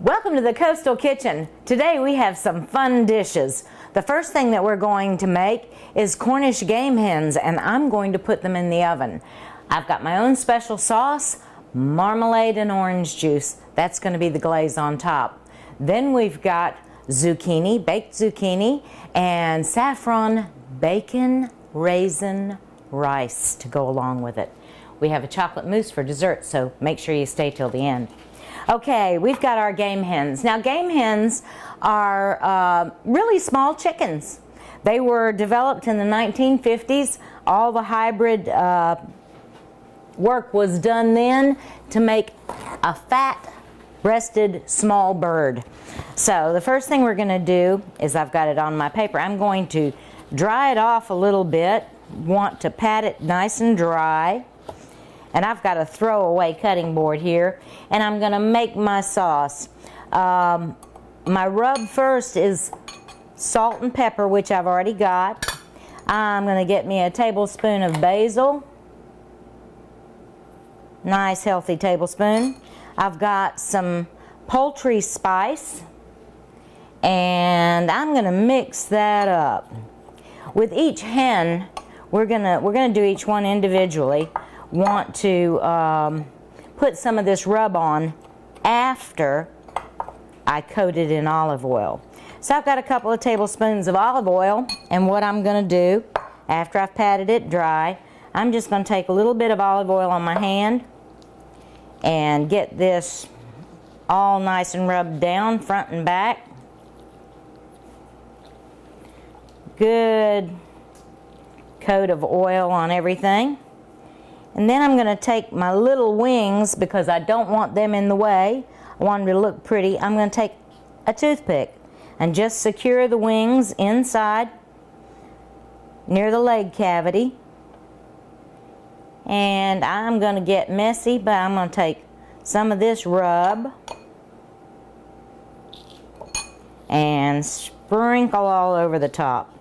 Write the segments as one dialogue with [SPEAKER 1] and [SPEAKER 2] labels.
[SPEAKER 1] Welcome to the Coastal Kitchen. Today we have some fun dishes. The first thing that we're going to make is Cornish game hens, and I'm going to put them in the oven. I've got my own special sauce, marmalade and orange juice. That's going to be the glaze on top. Then we've got zucchini, baked zucchini, and saffron bacon raisin rice to go along with it. We have a chocolate mousse for dessert, so make sure you stay till the end. Okay, we've got our game hens. Now, game hens are really small chickens. They were developed in the 1950s. All the hybrid work was done then to make a fat-breasted small bird. So the first thing we're going to do is, I've got it on my paper, I'm going to dry it off a little bit. Want to pat it nice and dry. And I've got a throwaway cutting board here, and I'm going to make my sauce. My rub first is salt and pepper, which I've already got. I'm going to get me a tablespoon of basil. Nice healthy tablespoon. I've got some poultry spice, and I'm going to mix that up. With each hen, we're going to do each one individually. Want to put some of this rub on after I coat it in olive oil. So I've got a couple of tablespoons of olive oil, and what I'm going to do after I've patted it dry, I'm just going to take a little bit of olive oil on my hand and get this all nice and rubbed down front and back. Good coat of oil on everything. And then I'm going to take my little wings, because I don't want them in the way. I want them to look pretty. I'm going to take a toothpick and just secure the wings inside near the leg cavity. And I'm going to get messy, but I'm going to take some of this rub and sprinkle all over the top.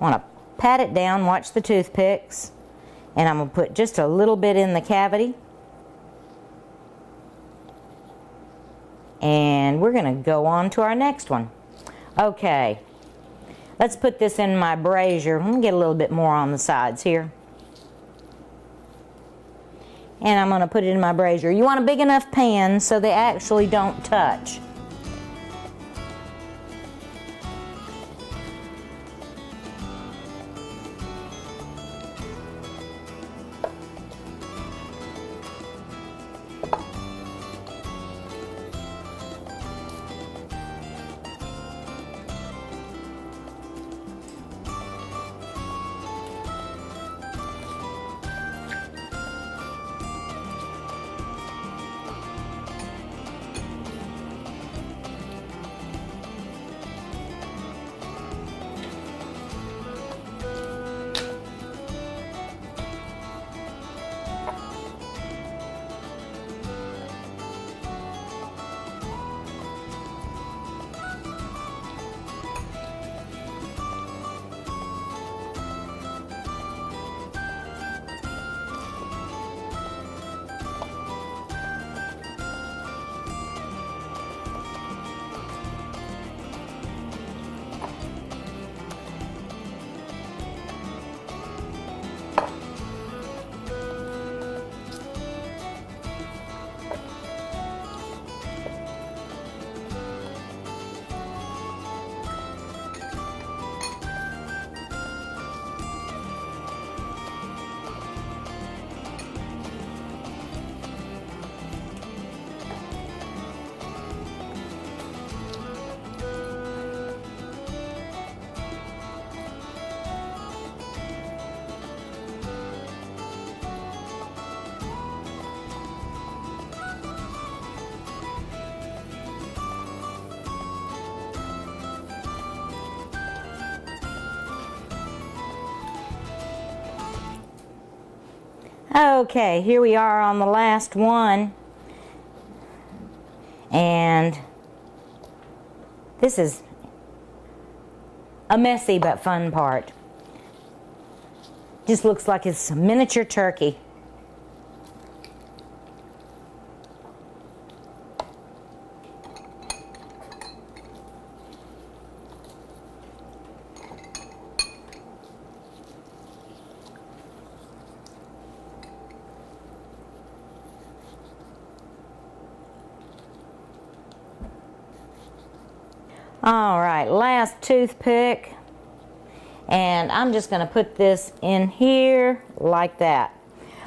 [SPEAKER 1] I want to pat it down, watch the toothpicks. And I'm going to put just a little bit in the cavity. And we're going to go on to our next one. Okay, let's put this in my brazier. I'm going to get a little bit more on the sides here. And I'm going to put it in my brazier. You want a big enough pan so they actually don't touch. Okay, here we are on the last one, and this is a messy but fun part. Just looks like it's a miniature turkey. All right, last toothpick. And I'm just going to put this in here like that.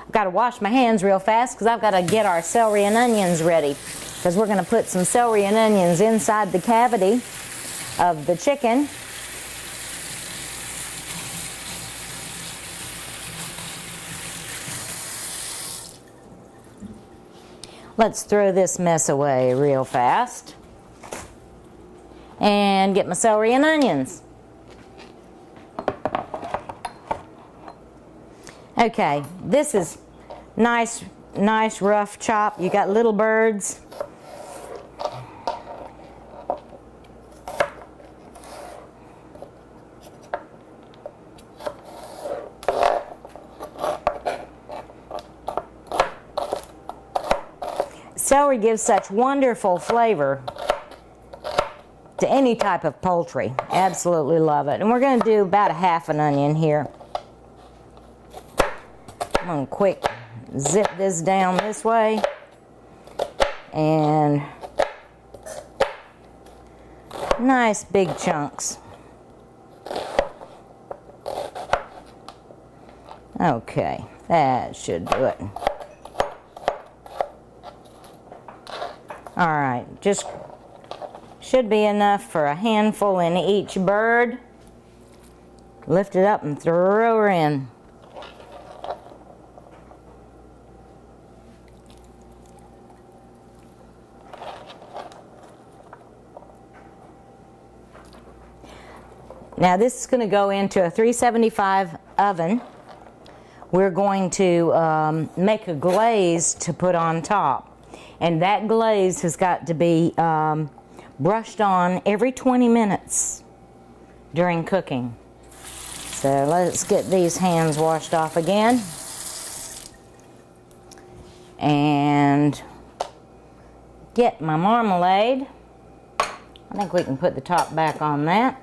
[SPEAKER 1] I've got to wash my hands real fast because I've got to get our celery and onions ready, because we're going to put some celery and onions inside the cavity of the chicken. Let's throw this mess away real fast and get my celery and onions. Okay, this is nice rough chop. You got little birds. Celery gives such wonderful flavor to any type of poultry. Absolutely love it. And we're going to do about a half an onion here. I'm going to quick zip this down this way. And nice big chunks. Okay, that should do it. All right, just should be enough for a handful in each bird. Lift it up and throw her in. Now this is going to go into a 375 oven. We're going to make a glaze to put on top. And that glaze has got to be brushed on every 20 minutes during cooking. So let's get these hands washed off again. And get my marmalade. I think we can put the top back on that.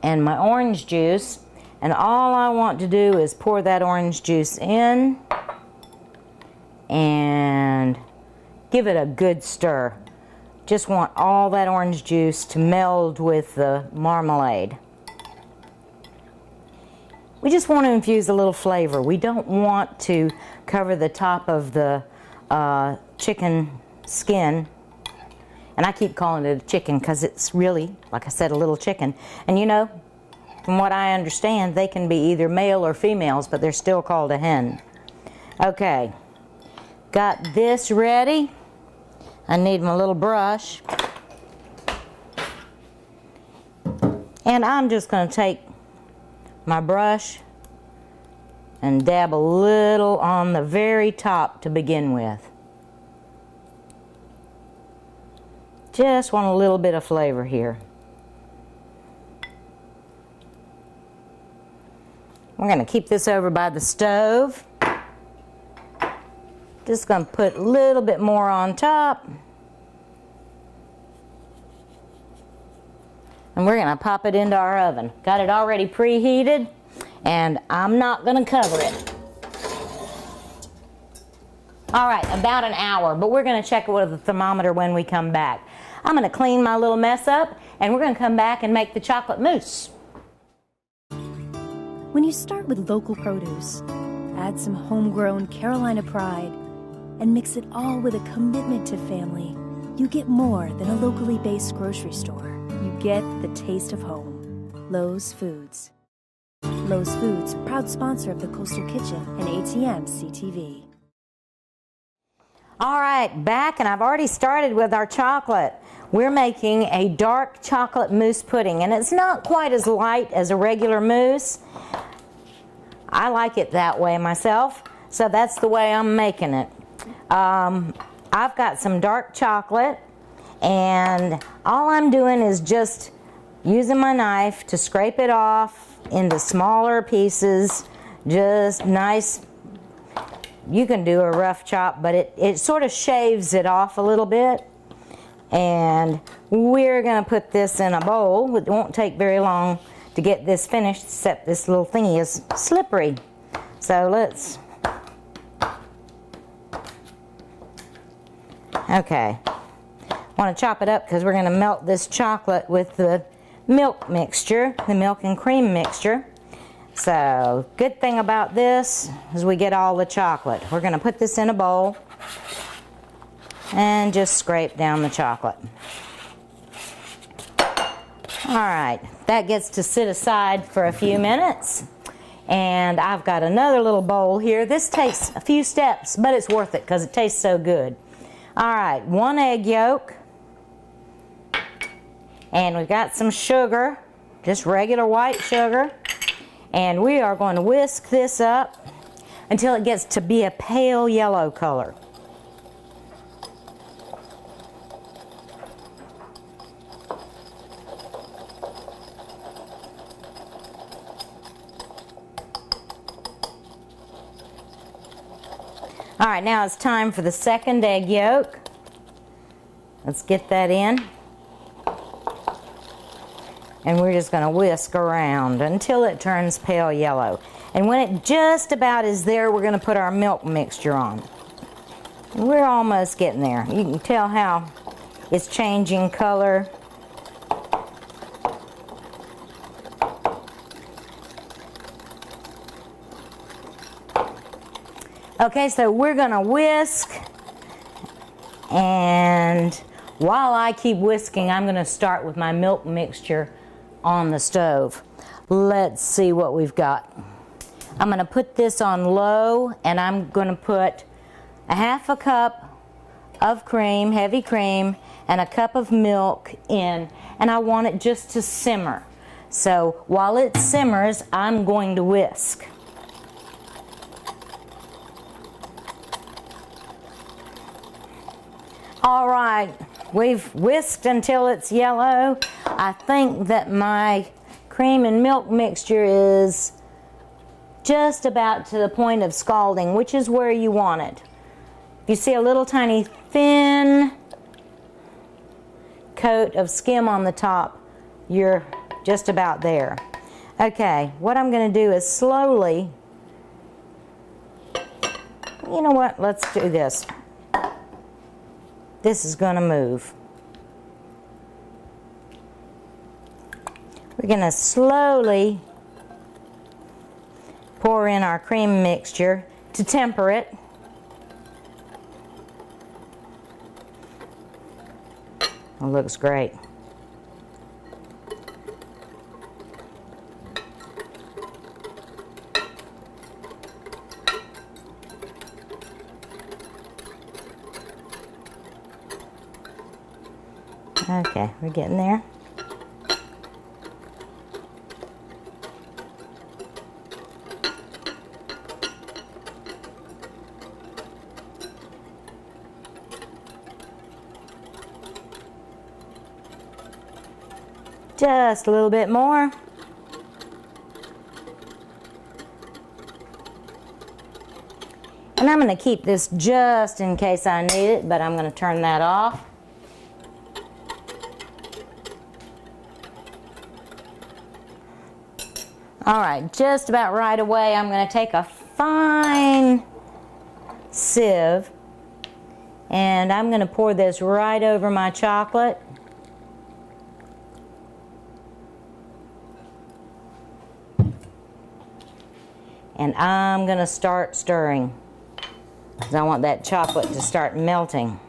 [SPEAKER 1] And my orange juice. And all I want to do is pour that orange juice in and give it a good stir. Just want all that orange juice to meld with the marmalade. We just want to infuse a little flavor. We don't want to cover the top of the chicken skin. And I keep calling it a chicken because it's really, like I said, a little chicken. And you know, from what I understand, they can be either male or females, but they're still called a hen. Okay. Got this ready. I need my little brush. And I'm just going to take my brush and dab a little on the very top to begin with. Just want a little bit of flavor here. We're going to keep this over by the stove. Just going to put a little bit more on top. And we're going to pop it into our oven. Got it already preheated, and I'm not going to cover it. All right, about an hour, but we're going to check it with the thermometer when we come back. I'm going to clean my little mess up, and we're going to come back and make the chocolate mousse.
[SPEAKER 2] When you start with local produce, add some homegrown Carolina pride, and mix it all with a commitment to family, you get more than a locally based grocery store. You get the taste of home. Lowe's Foods. Lowe's Foods, proud sponsor of the Coastal Kitchen and ATM CTV.
[SPEAKER 1] All right, back, and I've already started with our chocolate. We're making a dark chocolate mousse pudding, and it's not quite as light as a regular mousse. I like it that way myself, so that's the way I'm making it. I've got some dark chocolate, and all I'm doing is just using my knife to scrape it off into smaller pieces, just nice. You can do a rough chop, but it sort of shaves it off a little bit. And we're going to put this in a bowl. It won't take very long to get this finished, except this little thingy is slippery. So let's... Okay. Want to chop it up because we're going to melt this chocolate with the milk mixture, the milk and cream mixture. So, good thing about this is we get all the chocolate. We're going to put this in a bowl and just scrape down the chocolate. Alright, that gets to sit aside for a few minutes. And I've got another little bowl here. This takes a few steps, but it's worth it because it tastes so good. Alright, 1 egg yolk. And we've got some sugar, just regular white sugar. And we are going to whisk this up until it gets to be a pale yellow color. Alright, now it's time for the second egg yolk. Let's get that in. And we're just going to whisk around until it turns pale yellow. And when it just about is there, we're going to put our milk mixture on. And we're almost getting there. You can tell how it's changing color. Okay, so we're going to whisk, and while I keep whisking, I'm going to start with my milk mixture on the stove. Let's see what we've got. I'm going to put this on low, and I'm going to put a 1/2 cup of cream, heavy cream, and a cup of milk in, and I want it just to simmer. So while it simmers, I'm going to whisk. Alright, we've whisked until it's yellow. I think that my cream and milk mixture is just about to the point of scalding, which is where you want it. If you see a little tiny thin coat of skim on the top, you're just about there. Okay, what I'm going to do is slowly, you know what, let's do this. This is going to move. We're going to slowly pour in our cream mixture to temper it. It looks great. Okay, we're getting there. Just a little bit more. And I'm going to keep this just in case I need it, but I'm going to turn that off. Alright, just about right away I'm going to take a fine sieve and I'm going to pour this right over my chocolate. And I'm going to start stirring because I want that chocolate to start melting.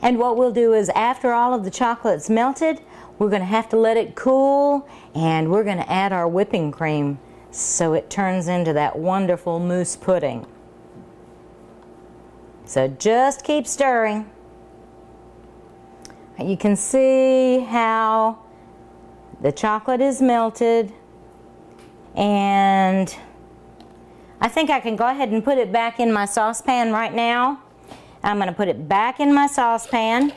[SPEAKER 1] And what we'll do is after all of the chocolate's melted, we're going to have to let it cool and we're going to add our whipping cream so it turns into that wonderful mousse pudding. So just keep stirring. You can see how the chocolate is melted, and I think I can go ahead and put it back in my saucepan right now. I'm going to put it back in my saucepan,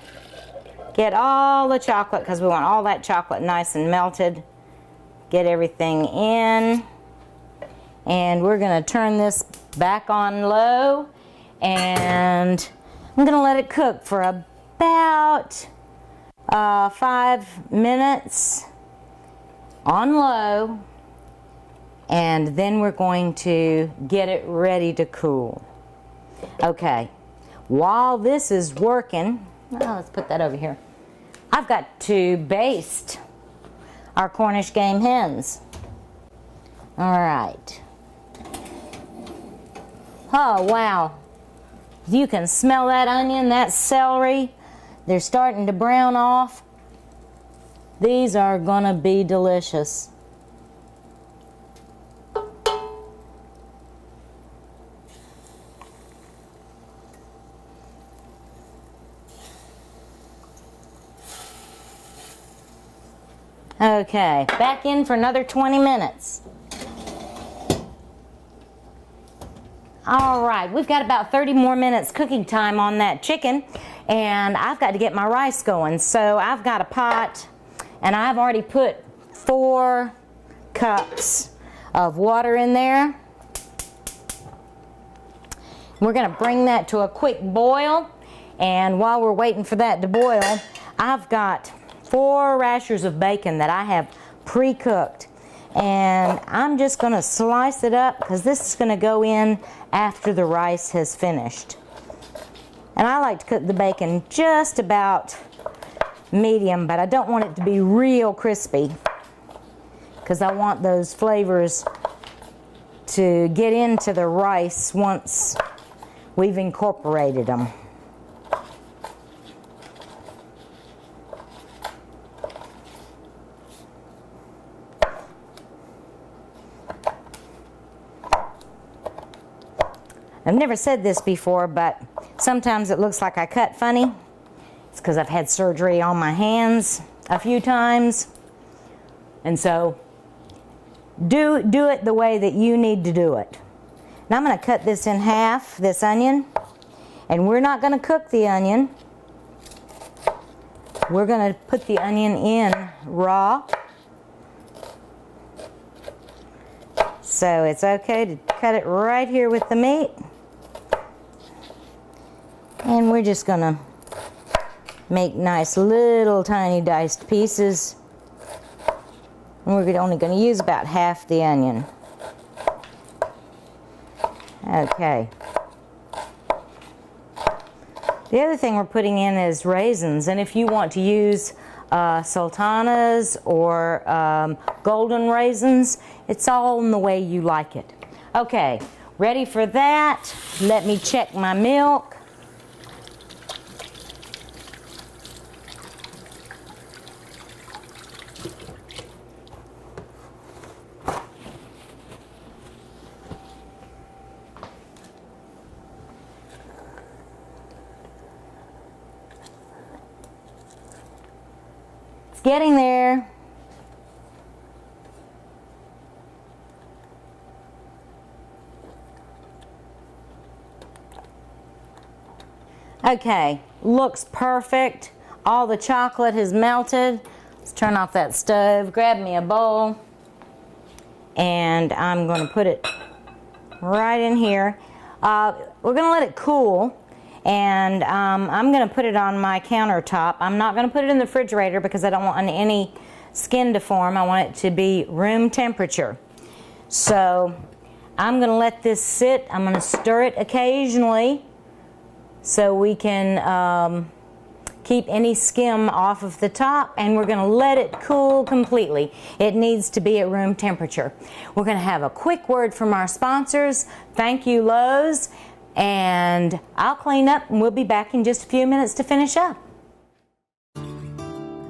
[SPEAKER 1] get all the chocolate because we want all that chocolate nice and melted. get everything in. And we're going to turn this back on low, and I'm going to let it cook for about 5 minutes on low, and then we're going to get it ready to cool. Okay, while this is working, let's put that over here. I've got to baste our Cornish game hens. All right. Oh, wow. You can smell that onion, that celery. They're starting to brown off. These are gonna be delicious. Okay, back in for another 20 minutes. All right, we've got about 30 more minutes cooking time on that chicken, and I've got to get my rice going. So I've got a pot, and I've already put 4 cups of water in there. We're going to bring that to a quick boil, and while we're waiting for that to boil, I've got 4 rashers of bacon that I have pre-cooked. And I'm just going to slice it up because this is going to go in after the rice has finished. And I like to cook the bacon just about medium, but I don't want it to be real crispy because I want those flavors to get into the rice once we've incorporated them. I've never said this before, but sometimes it looks like I cut funny. It's because I've had surgery on my hands a few times. And so do it the way that you need to do it. Now I'm going to cut this in half, this onion. And we're not going to cook the onion. We're going to put the onion in raw. So it's okay to cut it right here with the meat. And we're just going to make nice little tiny diced pieces. And we're only going to use about half the onion. Okay. The other thing we're putting in is raisins. And if you want to use sultanas or golden raisins, it's all in the way you like it. Okay, ready for that. Let me check my milk. It's getting there. Okay, looks perfect. All the chocolate has melted. Let's turn off that stove, grab me a bowl, and I'm going to put it right in here. We're going to let it cool, and I'm going to put it on my countertop. I'm not going to put it in the refrigerator because I don't want any skin to form. I want it to be room temperature. So I'm going to let this sit. I'm going to stir it occasionally so we can keep any skim off of the top, and we're going to let it cool completely. It needs to be at room temperature. We're going to have a quick word from our sponsors. Thank you, Lowe's, and I'll clean up and we'll be back in just a few minutes to finish up.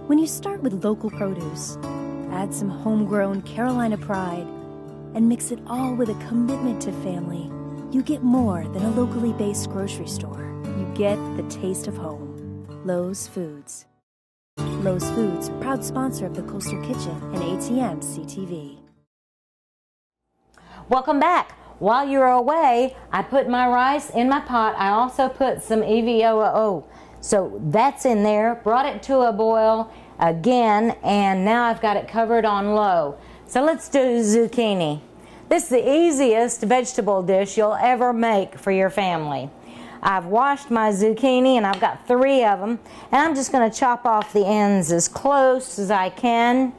[SPEAKER 2] When you start with local produce, add some homegrown Carolina pride, and mix it all with a commitment to family, you get more than a locally based grocery store. You get the taste of home. Lowe's Foods. Lowe's Foods, proud sponsor of the Coastal Kitchen and ATM CTV.
[SPEAKER 1] Welcome back. While you're away, I put my rice in my pot. I also put some EVOO. So that's in there, brought it to a boil again, and now I've got it covered on low. So let's do zucchini. This is the easiest vegetable dish you'll ever make for your family. I've washed my zucchini and I've got 3 of them, and I'm just going to chop off the ends as close as I can,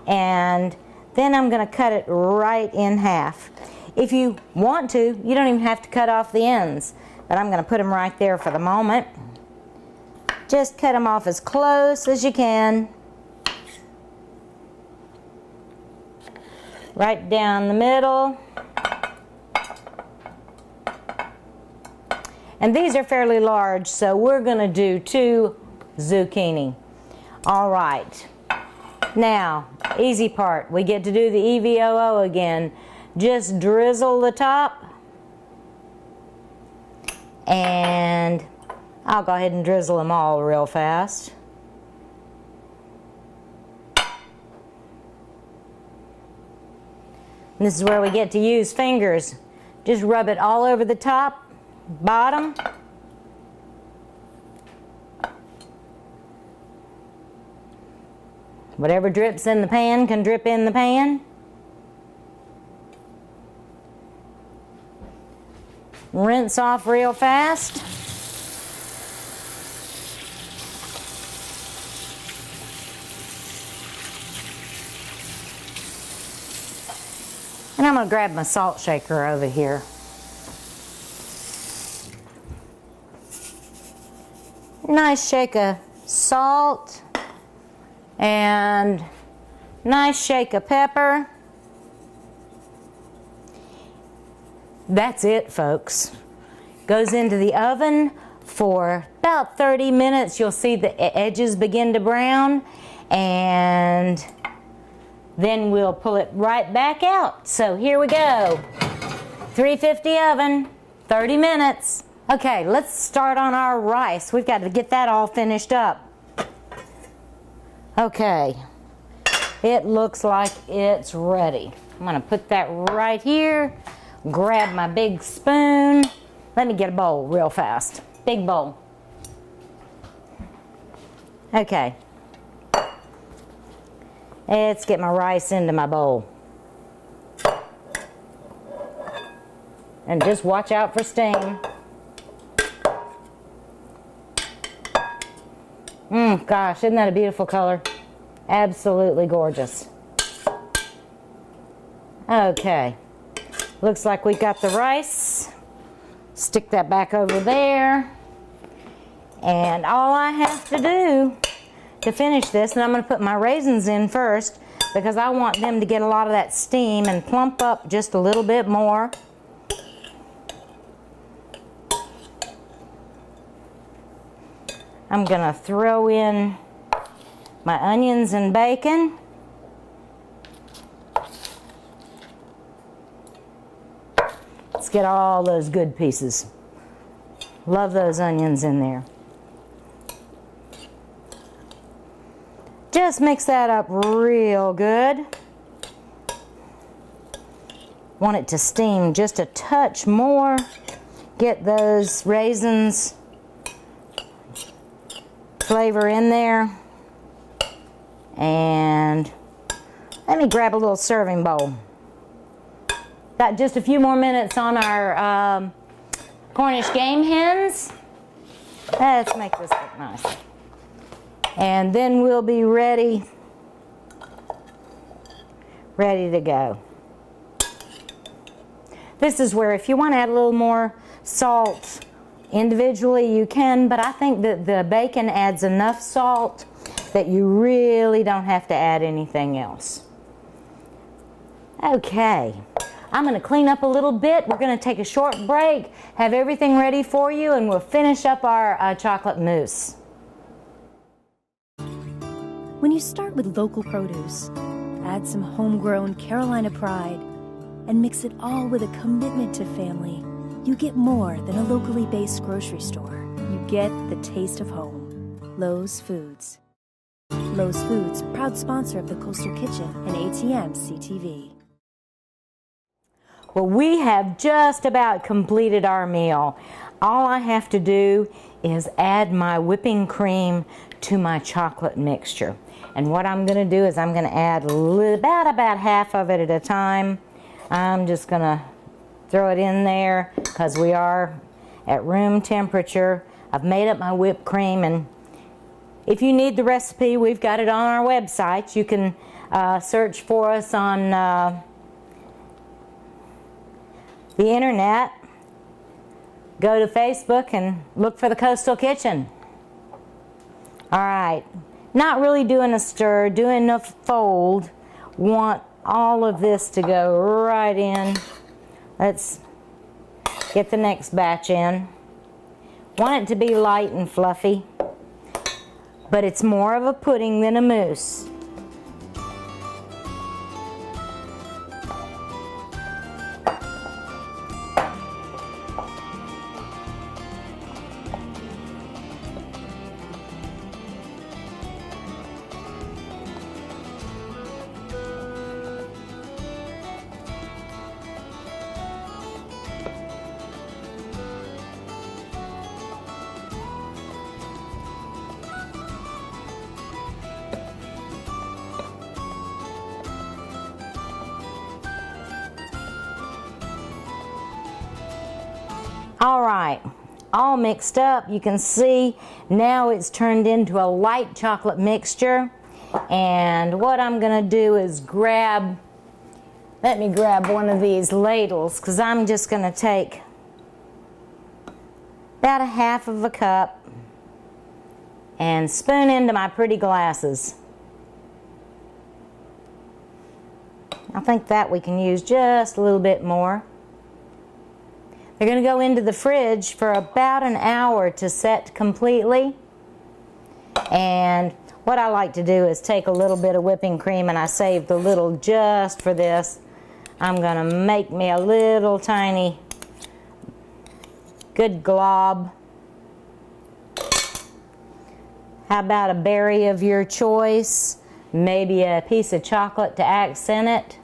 [SPEAKER 1] and then I'm going to cut it right in half. If you want to, you don't even have to cut off the ends, but I'm going to put them right there for the moment. Just cut them off as close as you can. Right down the middle. And these are fairly large, so we're going to do 2 zucchini. All right. Now, easy part. We get to do the EVOO again. Just drizzle the top. And I'll go ahead and drizzle them all real fast. And this is where we get to use fingers. Just rub it all over the top, bottom. Whatever drips in the pan can drip in the pan. Rinse off real fast. And I'm going to grab my salt shaker over here. Nice shake of salt and nice shake of pepper. That's it, folks. Goes into the oven for about 30 minutes. You'll see the edges begin to brown, and then we'll pull it right back out. So here we go. 350 oven, 30 minutes. Okay, let's start on our rice. We've got to get that all finished up. Okay, it looks like it's ready. I'm going to put that right here. Grab my big spoon. Let me get a bowl real fast. Big bowl. Okay. Let's get my rice into my bowl. And just watch out for steam. Gosh, isn't that a beautiful color? Absolutely gorgeous. Okay. Looks like we got the rice. Stick that back over there. And all I have to do to finish this, and I'm going to put my raisins in first because I want them to get a lot of that steam and plump up just a little bit more. I'm going to throw in my onions and bacon. Let's get all those good pieces. Love those onions in there. Just mix that up real good. Want it to steam just a touch more. Get those raisins flavor in there. And let me grab a little serving bowl. Got just a few more minutes on our Cornish game hens. Let's make this look nice. And then we'll be ready to go. This is where if you want to add a little more salt individually you can, but I think that the bacon adds enough salt that you really don't have to add anything else. Okay, I'm going to clean up a little bit. We're going to take a short break, have everything ready for you, and we'll finish up our chocolate mousse.
[SPEAKER 2] When you start with local produce, add some homegrown Carolina pride, and mix it all with a commitment to family, you get more than a locally based grocery store. You get the taste of home. Lowe's Foods. Lowe's Foods, proud sponsor of the Coastal Kitchen and ATM CTV.
[SPEAKER 1] Well, we have just about completed our meal. all I have to do is add my whipping cream to my chocolate mixture. And what I'm going to do is I'm going to add about half of it at a time. I'm just going to throw it in there because we are at room temperature. I've made up my whipped cream, and if you need the recipe, we've got it on our website. You can search for us on the internet. Go to Facebook and look for the Coastal Kitchen. All right, not really doing a stir, doing a fold. Want all of this to go right in. Let's get the next batch in. Want it to be light and fluffy, but it's more of a pudding than a mousse. All right, all mixed up. You can see now it's turned into a light chocolate mixture. And what I'm going to do is let me grab one of these ladles, because I'm just going to take about a half of a cup and spoon into my pretty glasses. I think that we can use just a little bit more. They're going to go into the fridge for about an hour to set completely. And what I like to do is take a little bit of whipping cream, and I saved a little just for this. I'm going to make me a little tiny good glob. How about a berry of your choice? Maybe a piece of chocolate to accent it.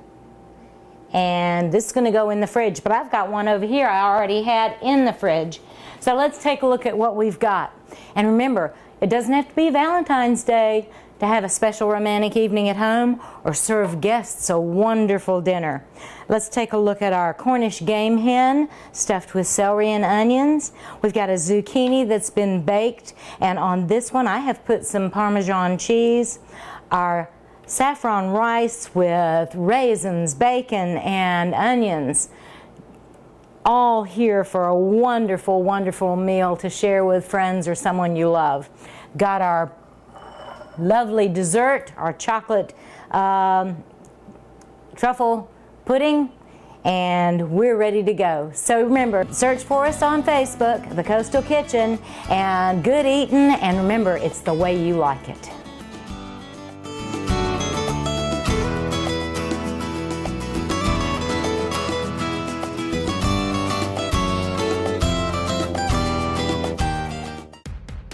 [SPEAKER 1] And this is going to go in the fridge, but I've got one over here I already had in the fridge. So let's take a look at what we've got. And remember, it doesn't have to be Valentine's Day to have a special romantic evening at home or serve guests a wonderful dinner. Let's take a look at our Cornish game hen stuffed with celery and onions. We've got a zucchini that's been baked, and on this one I have put some Parmesan cheese. Our saffron rice with raisins, bacon, and onions. All here for a wonderful, wonderful meal to share with friends or someone you love. Got our lovely dessert, our chocolate truffle pudding, and we're ready to go. So remember, search for us on Facebook, The Coastal Kitchen, and good eating, and remember, it's the way you like it.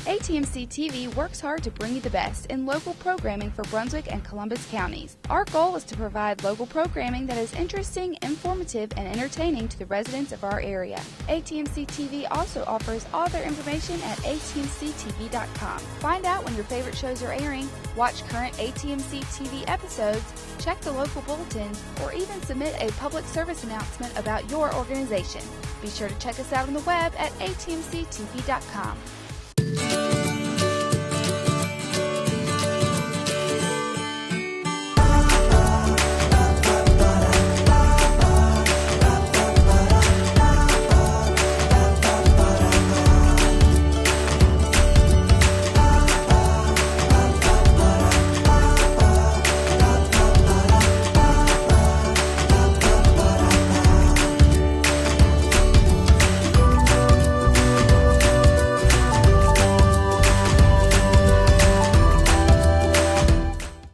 [SPEAKER 3] ATMC TV works hard to bring you the best in local programming for Brunswick and Columbus counties. Our goal is to provide local programming that is interesting, informative, and entertaining to the residents of our area. ATMC TV also offers all their information at atmctv.com. Find out when your favorite shows are airing, watch current ATMC TV episodes, check the local bulletins, or even submit a public service announcement about your organization. Be sure to check us out on the web at atmctv.com.